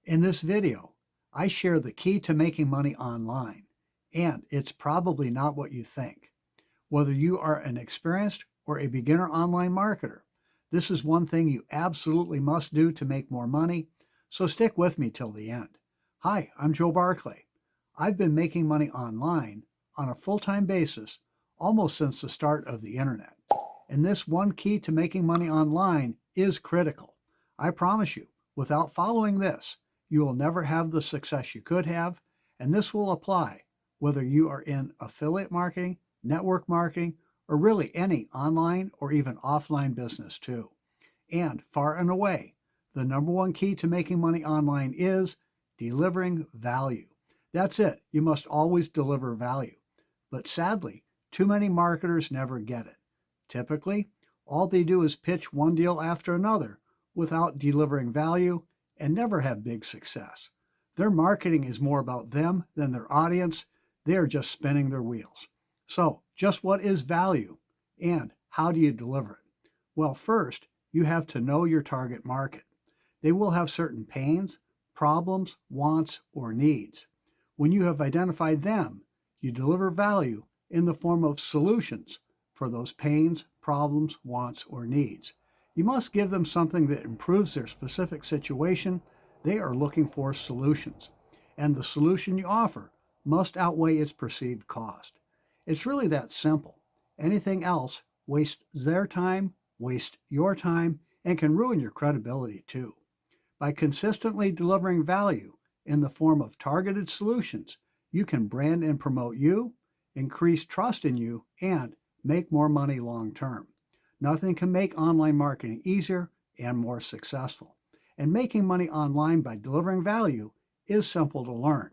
In this video, I share the key to making money online, and it's probably not what you think. Whether you are an experienced or a beginner online marketer, this is one thing you absolutely must do to make more money, so stick with me till the end. Hi, I'm Joe Barclay. I've been making money online on a full-time basis almost since the start of the internet. And this one key to making money online is critical. I promise you, without following this, you will never have the success you could have, and this will apply whether you are in affiliate marketing, network marketing, or really any online or even offline business too. And far and away, the number one key to making money online is delivering value. That's it. You must always deliver value. But sadly, too many marketers never get it. Typically, all they do is pitch one deal after another without delivering value and never have big success. Their marketing is more about them than their audience. They are just spinning their wheels. So, just what is value and how do you deliver it? Well, first, you have to know your target market. They will have certain pains, problems, wants, or needs. When you have identified them, you deliver value in the form of solutions for those pains, problems, wants, or needs. You must give them something that improves their specific situation. They are looking for solutions, and the solution you offer must outweigh its perceived cost. It's really that simple. Anything else wastes their time, wastes your time, and can ruin your credibility too. By consistently delivering value in the form of targeted solutions, you can brand and promote you, increase trust in you, and make more money long term. Nothing can make online marketing easier and more successful. And making money online by delivering value is simple to learn.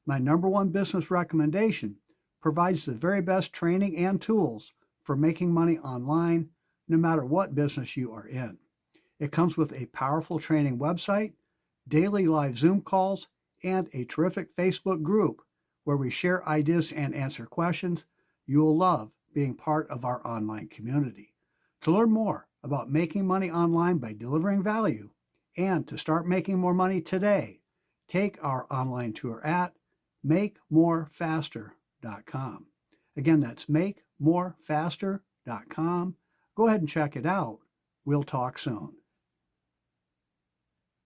My number one business recommendation provides the very best training and tools for making money online, no matter what business you are in. It comes with a powerful training website, daily live Zoom calls, and a terrific Facebook group where we share ideas and answer questions. You will love being part of our online community. To learn more about making money online by delivering value and to start making more money today, take our online tour at makemorefaster.com. Again, that's makemorefaster.com. Go ahead and check it out. We'll talk soon.